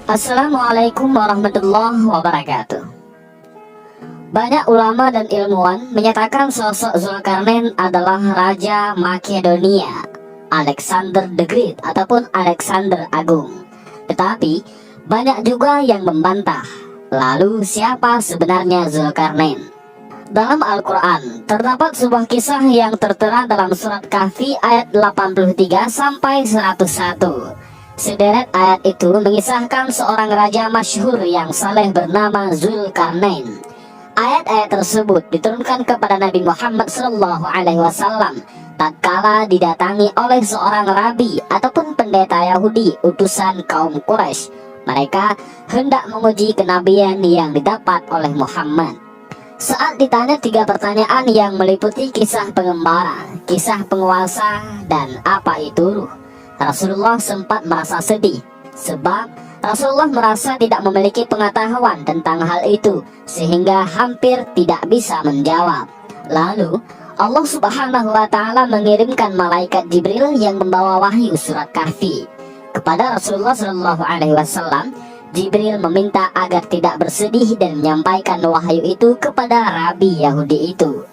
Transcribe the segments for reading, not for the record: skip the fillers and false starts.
Assalamualaikum warahmatullahi wabarakatuh. Banyak ulama dan ilmuwan menyatakan sosok Zulkarnain adalah Raja Makedonia, Alexander the Great ataupun Alexander Agung. Tetapi banyak juga yang membantah. Lalu siapa sebenarnya Zulkarnain? Dalam Al-Quran terdapat sebuah kisah yang tertera dalam surat Kahfi ayat 83 sampai 101. Sederet ayat itu mengisahkan seorang raja masyhur yang saleh bernama Zulkarnain. Ayat-ayat tersebut diturunkan kepada Nabi Muhammad SAW tatkala didatangi oleh seorang rabi ataupun pendeta Yahudi utusan kaum Quraisy. Mereka hendak menguji kenabian yang didapat oleh Muhammad. Saat ditanya 3 pertanyaan yang meliputi kisah pengembara, kisah penguasa, dan apa itu ruh, Rasulullah sempat merasa sedih, sebab Rasulullah merasa tidak memiliki pengetahuan tentang hal itu, sehingga hampir tidak bisa menjawab. Lalu Allah Subhanahu wa Ta'ala mengirimkan malaikat Jibril yang membawa wahyu surat Kahfi kepada Rasulullah SAW. Jibril meminta agar tidak bersedih dan menyampaikan wahyu itu kepada rabi Yahudi itu.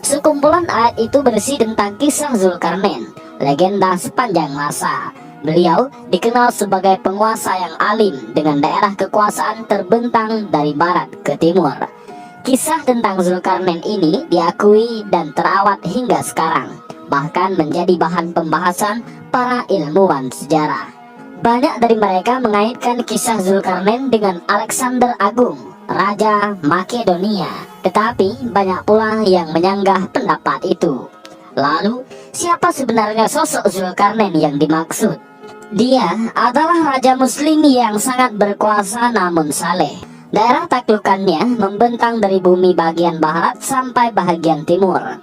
Sekumpulan ayat itu berisi tentang kisah Zulkarnain, legenda sepanjang masa. Beliau dikenal sebagai penguasa yang alim dengan daerah kekuasaan terbentang dari barat ke timur. Kisah tentang Zulkarnain ini diakui dan terawat hingga sekarang, bahkan menjadi bahan pembahasan para ilmuwan sejarah. Banyak dari mereka mengaitkan kisah Zulkarnain dengan Alexander Agung, Raja Makedonia. Tetapi banyak pula yang menyanggah pendapat itu. Lalu, siapa sebenarnya sosok Zulkarnain yang dimaksud? Dia adalah raja muslim yang sangat berkuasa namun saleh. Daerah taklukannya membentang dari bumi bagian barat sampai bagian timur.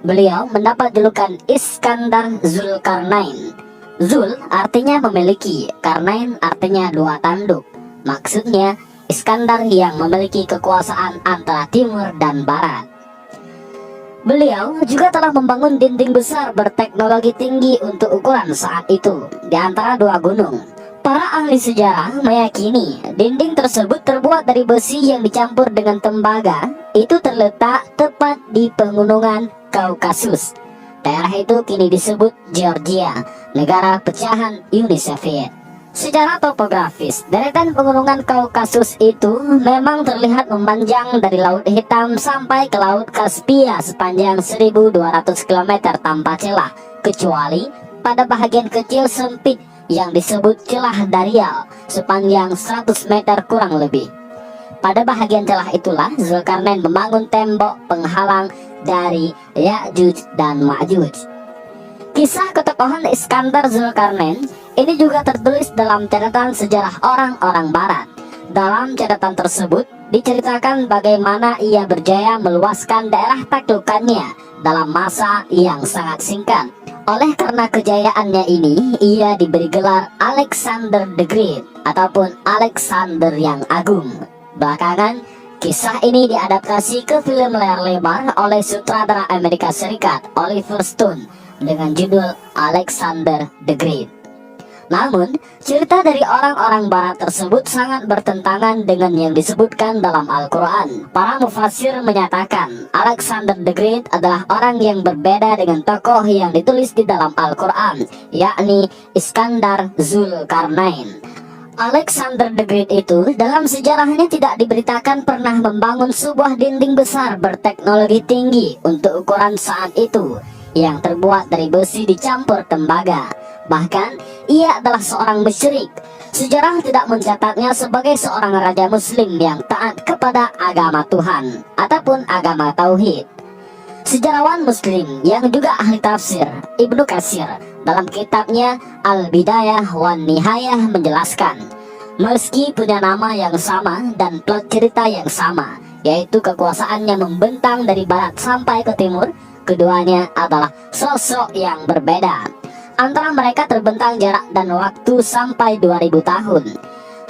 Beliau mendapat julukan Iskandar Zulkarnain. Zul artinya memiliki, Karnain artinya 2 tanduk. Maksudnya Iskandar yang memiliki kekuasaan antara timur dan barat. Beliau juga telah membangun dinding besar berteknologi tinggi untuk ukuran saat itu di antara 2 gunung. Para ahli sejarah meyakini dinding tersebut terbuat dari besi yang dicampur dengan tembaga. Itu terletak tepat di pegunungan Kaukasus. Daerah itu kini disebut Georgia, negara pecahan Uni Soviet. Secara topografis, deretan pegunungan Kaukasus itu memang terlihat memanjang dari Laut Hitam sampai ke Laut Kaspia sepanjang 1.200 km tanpa celah, kecuali pada bagian kecil sempit yang disebut celah Darial sepanjang 100 meter kurang lebih. Pada bagian celah itulah Zulkarnain membangun tembok penghalang dari Ya'juj dan Ma'juj. Kisah ketokohan Iskandar Zulkarnain ini juga tertulis dalam catatan sejarah orang-orang barat. Dalam catatan tersebut diceritakan bagaimana ia berjaya meluaskan daerah taklukannya dalam masa yang sangat singkat. Oleh karena kejayaannya ini, ia diberi gelar Alexander the Great ataupun Alexander yang Agung. Belakangan, kisah ini diadaptasi ke film layar lebar oleh sutradara Amerika Serikat Oliver Stone dengan judul Alexander the Great. Namun, cerita dari orang-orang barat tersebut sangat bertentangan dengan yang disebutkan dalam Al-Quran. Para mufassir menyatakan Alexander the Great adalah orang yang berbeda dengan tokoh yang ditulis di dalam Al-Quran, yakni Iskandar Zulkarnain. Alexander the Great itu dalam sejarahnya tidak diberitakan pernah membangun sebuah dinding besar berteknologi tinggi untuk ukuran saat itu yang terbuat dari besi dicampur tembaga. Bahkan ia adalah seorang musyrik. Sejarah tidak mencatatnya sebagai seorang raja muslim yang taat kepada agama Tuhan ataupun agama tauhid. Sejarawan muslim yang juga ahli tafsir, Ibnu Katsir, dalam kitabnya Al-Bidayah wan Nihayah menjelaskan, meski punya nama yang sama dan plot cerita yang sama, yaitu kekuasaannya membentang dari barat sampai ke timur, keduanya adalah sosok yang berbeda. Antara mereka terbentang jarak dan waktu sampai 2000 tahun.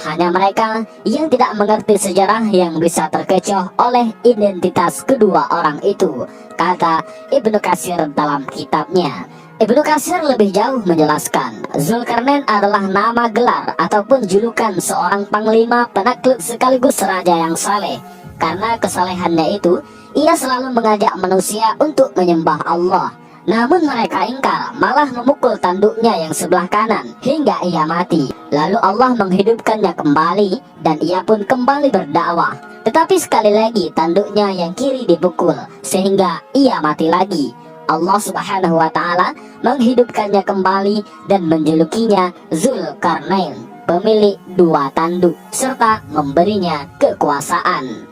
Hanya mereka yang tidak mengerti sejarah yang bisa terkecoh oleh identitas kedua orang itu, kata Ibnu Katsir dalam kitabnya. Ibnu Katsir lebih jauh menjelaskan, Zulkarnain adalah nama gelar ataupun julukan seorang panglima penakluk sekaligus raja yang saleh. Karena kesalehannya itu, ia selalu mengajak manusia untuk menyembah Allah. Namun mereka ingkar, malah memukul tanduknya yang sebelah kanan hingga ia mati. Lalu Allah menghidupkannya kembali dan ia pun kembali berdakwah. Tetapi sekali lagi tanduknya yang kiri dipukul sehingga ia mati lagi. Allah Subhanahu wa Ta'ala menghidupkannya kembali dan menjulukinya Zulkarnain, pemilik dua tanduk, serta memberinya kekuasaan.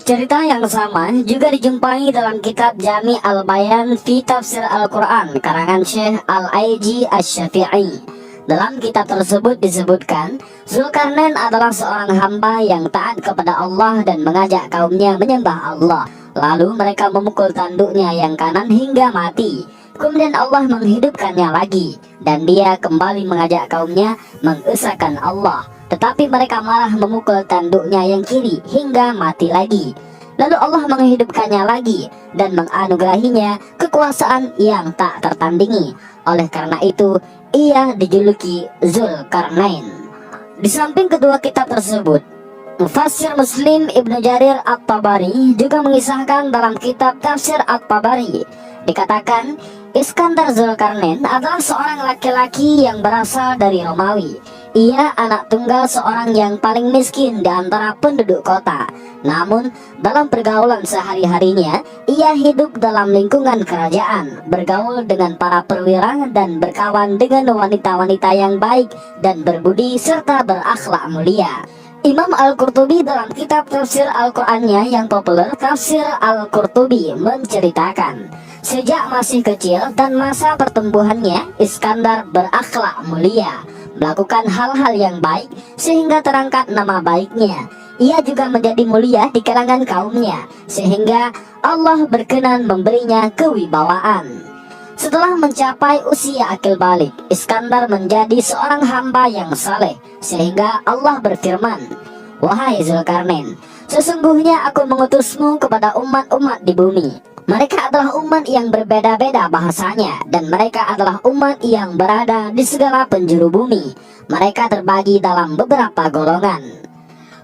Cerita yang sama juga dijumpai dalam kitab Jami' al-Bayan fi Tafsir Al-Quran karangan Syekh Al-Aiji Asy-Syafi'i. Dalam kitab tersebut disebutkan, Zulkarnain adalah seorang hamba yang taat kepada Allah dan mengajak kaumnya menyembah Allah. Lalu mereka memukul tanduknya yang kanan hingga mati. Kemudian Allah menghidupkannya lagi dan dia kembali mengajak kaumnya mengesahkan Allah. Tetapi mereka malah memukul tanduknya yang kiri hingga mati lagi. Lalu Allah menghidupkannya lagi dan menganugerahinya kekuasaan yang tak tertandingi. Oleh karena itu, ia dijuluki Zulkarnain. Di samping kedua kitab tersebut, Mufassir Muslim Ibnu Jarir At-Tabari juga mengisahkan dalam kitab Tafsir At-Tabari, dikatakan Iskandar Zulkarnain adalah seorang laki-laki yang berasal dari Romawi. Ia anak tunggal seorang yang paling miskin di antara penduduk kota. Namun, dalam pergaulan sehari-harinya, ia hidup dalam lingkungan kerajaan, bergaul dengan para perwira dan berkawan dengan wanita-wanita yang baik dan berbudi serta berakhlak mulia. Imam Al-Qurtubi dalam kitab tafsir Al-Qur'annya yang populer, Tafsir Al-Qurtubi, menceritakan, sejak masih kecil dan masa pertumbuhannya, Iskandar berakhlak mulia, melakukan hal-hal yang baik sehingga terangkat nama baiknya. Ia juga menjadi mulia di kalangan kaumnya sehingga Allah berkenan memberinya kewibawaan. Setelah mencapai usia akil balik, Iskandar menjadi seorang hamba yang saleh sehingga Allah berfirman, "Wahai Zulkarnain, sesungguhnya aku mengutusmu kepada umat-umat di bumi. Mereka adalah umat yang berbeda-beda bahasanya dan mereka adalah umat yang berada di segala penjuru bumi. Mereka terbagi dalam beberapa golongan."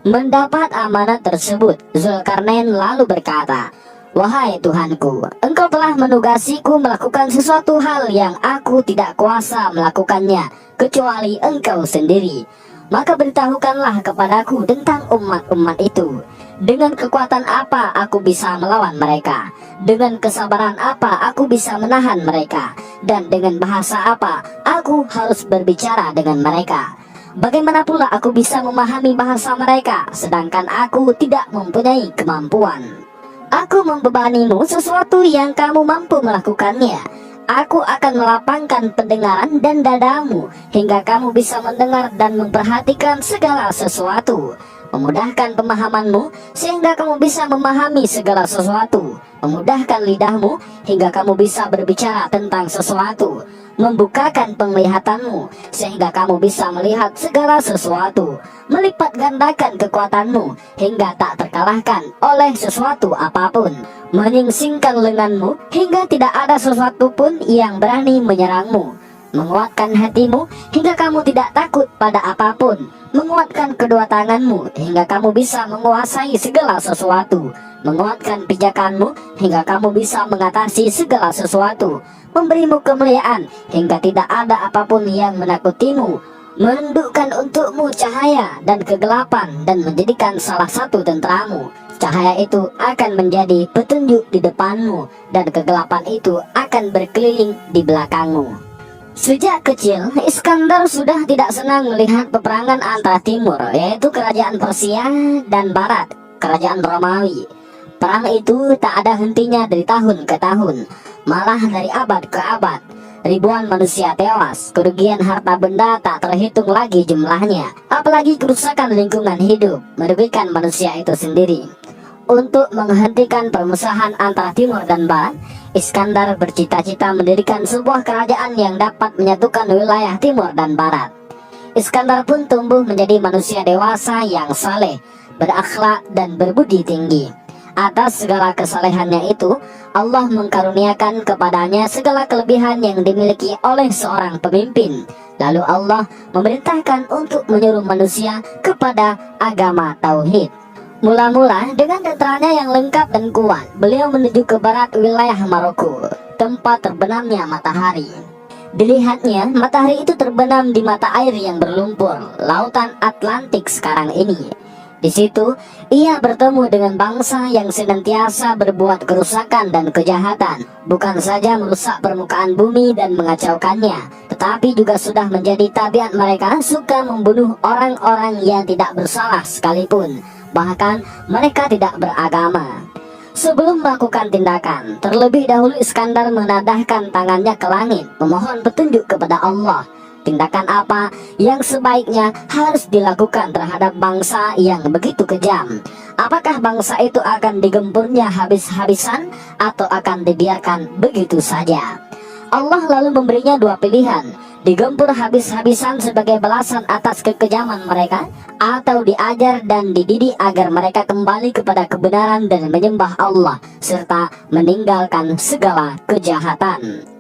Mendapat amanat tersebut, Zulkarnain lalu berkata, "Wahai Tuhanku, Engkau telah menugasiku melakukan sesuatu hal yang aku tidak kuasa melakukannya kecuali Engkau sendiri. Maka beritahukanlah kepadaku tentang umat-umat itu. Dengan kekuatan apa aku bisa melawan mereka? Dengan kesabaran apa aku bisa menahan mereka? Dan dengan bahasa apa aku harus berbicara dengan mereka? Bagaimana pula aku bisa memahami bahasa mereka sedangkan aku tidak mempunyai kemampuan? Aku membebanimu sesuatu yang kamu mampu melakukannya. Aku akan melapangkan pendengaran dan dadamu hingga kamu bisa mendengar dan memperhatikan segala sesuatu. Memudahkan pemahamanmu sehingga kamu bisa memahami segala sesuatu. Memudahkan lidahmu hingga kamu bisa berbicara tentang sesuatu. Membukakan penglihatanmu sehingga kamu bisa melihat segala sesuatu. Melipat gandakan kekuatanmu hingga tak terkalahkan oleh sesuatu apapun. Menyingsingkan lenganmu hingga tidak ada sesuatu pun yang berani menyerangmu. Menguatkan hatimu hingga kamu tidak takut pada apapun. Menguatkan kedua tanganmu hingga kamu bisa menguasai segala sesuatu. Menguatkan pijakanmu hingga kamu bisa mengatasi segala sesuatu. Memberimu kemuliaan hingga tidak ada apapun yang menakutimu. Menundukkan untukmu cahaya dan kegelapan dan menjadikan salah satu tenteramu. Cahaya itu akan menjadi petunjuk di depanmu dan kegelapan itu akan berkeliling di belakangmu. Sejak kecil, Iskandar sudah tidak senang melihat peperangan antara timur, yaitu kerajaan Persia, dan barat, kerajaan Romawi. Perang itu tak ada hentinya dari tahun ke tahun, malah dari abad ke abad. Ribuan manusia tewas, kerugian harta benda tak terhitung lagi jumlahnya, apalagi kerusakan lingkungan hidup, merugikan manusia itu sendiri. Untuk menghentikan permusuhan antara timur dan barat, Iskandar bercita-cita mendirikan sebuah kerajaan yang dapat menyatukan wilayah timur dan barat. Iskandar pun tumbuh menjadi manusia dewasa yang saleh, berakhlak dan berbudi tinggi. Atas segala kesalehannya itu, Allah mengkaruniakan kepadanya segala kelebihan yang dimiliki oleh seorang pemimpin. Lalu Allah memerintahkan untuk menyuruh manusia kepada agama tauhid. Mula-mula dengan tentaranya yang lengkap dan kuat, beliau menuju ke barat wilayah Maroko, tempat terbenamnya matahari. Dilihatnya, matahari itu terbenam di mata air yang berlumpur, lautan Atlantik sekarang ini. Di situ, ia bertemu dengan bangsa yang senantiasa berbuat kerusakan dan kejahatan, bukan saja merusak permukaan bumi dan mengacaukannya, tetapi juga sudah menjadi tabiat mereka suka membunuh orang-orang yang tidak bersalah sekalipun, bahkan mereka tidak beragama. Sebelum melakukan tindakan, terlebih dahulu Iskandar menadahkan tangannya ke langit, memohon petunjuk kepada Allah. Tindakan apa yang sebaiknya harus dilakukan terhadap bangsa yang begitu kejam? Apakah bangsa itu akan digempurnya habis-habisan atau akan dibiarkan begitu saja? Allah lalu memberinya dua pilihan: digempur habis-habisan sebagai balasan atas kekejaman mereka, atau diajar dan dididik agar mereka kembali kepada kebenaran dan menyembah Allah serta meninggalkan segala kejahatan.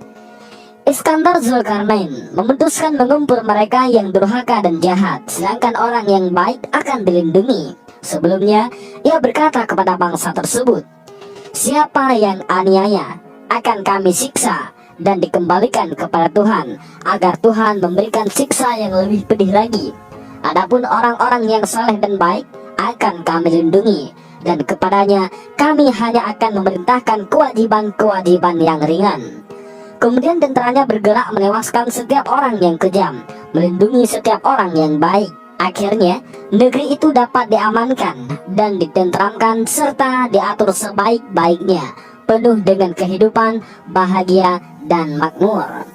Iskandar Zulkarnain memutuskan mengumpul mereka yang durhaka dan jahat, sedangkan orang yang baik akan dilindungi. Sebelumnya, ia berkata kepada bangsa tersebut, "Siapa yang aniaya akan kami siksa dan dikembalikan kepada Tuhan, agar Tuhan memberikan siksa yang lebih pedih lagi. Adapun orang-orang yang saleh dan baik akan kami lindungi, dan kepadanya kami hanya akan memerintahkan kewajiban-kewajiban yang ringan." Kemudian tentaranya bergerak menewaskan setiap orang yang kejam, melindungi setiap orang yang baik. Akhirnya, negeri itu dapat diamankan dan ditenteramkan serta diatur sebaik-baiknya, penuh dengan kehidupan, bahagia, dan makmur.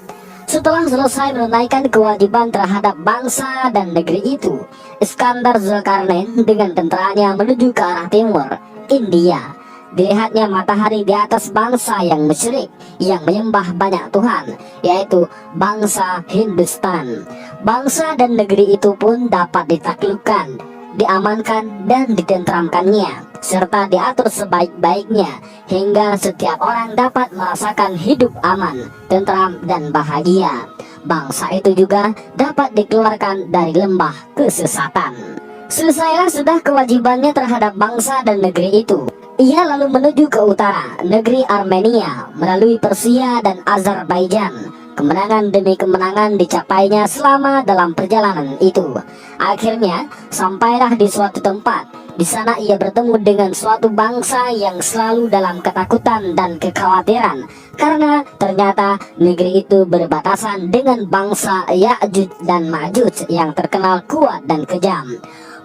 Setelah selesai menunaikan kewajiban terhadap bangsa dan negeri itu, Iskandar Zulkarnain dengan tentaranya menuju ke arah timur, India. Dilihatnya matahari di atas bangsa yang musyrik, yang menyembah banyak Tuhan, yaitu bangsa Hindustan. Bangsa dan negeri itu pun dapat ditaklukkan, diamankan dan ditenteramkannya, serta diatur sebaik-baiknya, hingga setiap orang dapat merasakan hidup aman, tentram dan bahagia. Bangsa itu juga dapat dikeluarkan dari lembah kesesatan. Selesailah sudah kewajibannya terhadap bangsa dan negeri itu. Ia lalu menuju ke utara, negeri Armenia, melalui Persia dan Azerbaijan. Kemenangan demi kemenangan dicapainya selama dalam perjalanan itu. Akhirnya, sampailah di suatu tempat. Di sana ia bertemu dengan suatu bangsa yang selalu dalam ketakutan dan kekhawatiran, karena ternyata negeri itu berbatasan dengan bangsa Ya'juj dan Ma'juj yang terkenal kuat dan kejam.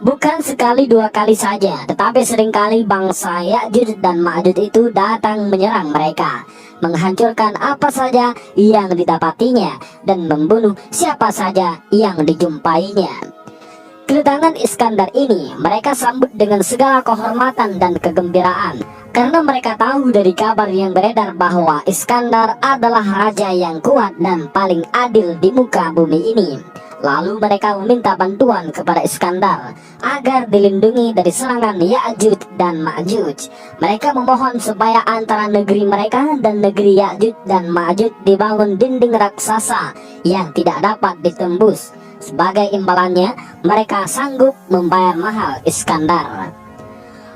Bukan sekali dua kali saja, tetapi seringkali bangsa Ya'juj dan Ma'juj itu datang menyerang mereka, menghancurkan apa saja yang didapatinya, dan membunuh siapa saja yang dijumpainya. Kedatangan Iskandar ini mereka sambut dengan segala kehormatan dan kegembiraan, karena mereka tahu dari kabar yang beredar bahwa Iskandar adalah raja yang kuat dan paling adil di muka bumi ini. Lalu mereka meminta bantuan kepada Iskandar agar dilindungi dari serangan Ya'juj dan Ma'juj. Mereka memohon supaya antara negeri mereka dan negeri Ya'juj dan Ma'juj dibangun dinding raksasa yang tidak dapat ditembus. Sebagai imbalannya, mereka sanggup membayar mahal Iskandar.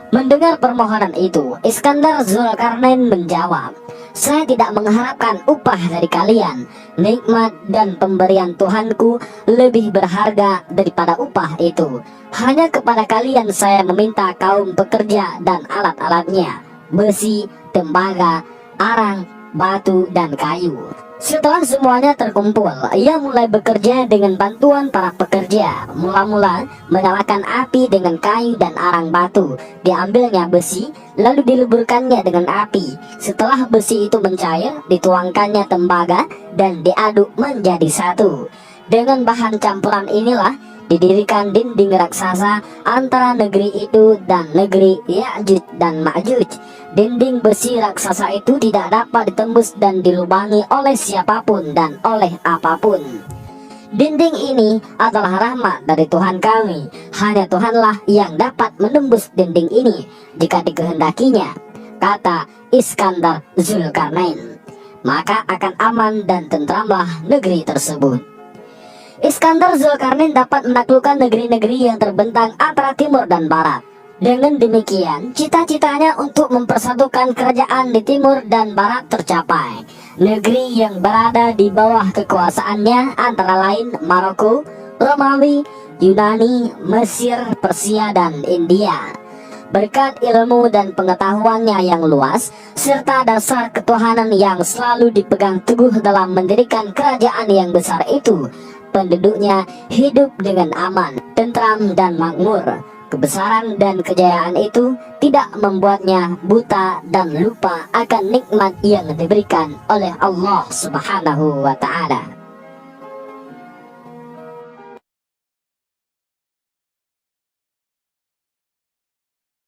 Mendengar permohonan itu, Iskandar Zulkarnain menjawab, "Saya tidak mengharapkan upah dari kalian. Nikmat dan pemberian Tuhanku lebih berharga daripada upah itu. Hanya kepada kalian saya meminta kaum pekerja dan alat-alatnya, besi, tembaga, arang, batu, dan kayu." Setelah semuanya terkumpul, ia mulai bekerja dengan bantuan para pekerja. Mula-mula menyalakan api dengan kayu dan arang batu. Diambilnya besi, lalu dileburkannya dengan api. Setelah besi itu mencair, dituangkannya tembaga dan diaduk menjadi satu. Dengan bahan campuran inilah didirikan dinding raksasa antara negeri itu dan negeri Ya'juj dan Ma'juj. Dinding besi raksasa itu tidak dapat ditembus dan dilubangi oleh siapapun dan oleh apapun. Dinding ini adalah rahmat dari Tuhan kami. Hanya Tuhanlah yang dapat menembus dinding ini jika dikehendakinya, kata Iskandar Zulkarnain. Maka akan aman dan tentramlah negeri tersebut. Iskandar Zulkarnain dapat menaklukkan negeri-negeri yang terbentang antara timur dan barat. Dengan demikian, cita-citanya untuk mempersatukan kerajaan di timur dan barat tercapai. Negeri yang berada di bawah kekuasaannya antara lain Maroko, Romawi, Yunani, Mesir, Persia, dan India. Berkat ilmu dan pengetahuannya yang luas, serta dasar ketuhanan yang selalu dipegang teguh dalam mendirikan kerajaan yang besar itu, penduduknya hidup dengan aman, tentram, dan makmur. Kebesaran dan kejayaan itu tidak membuatnya buta dan lupa akan nikmat yang diberikan oleh Allah Subhanahu wa Ta'ala.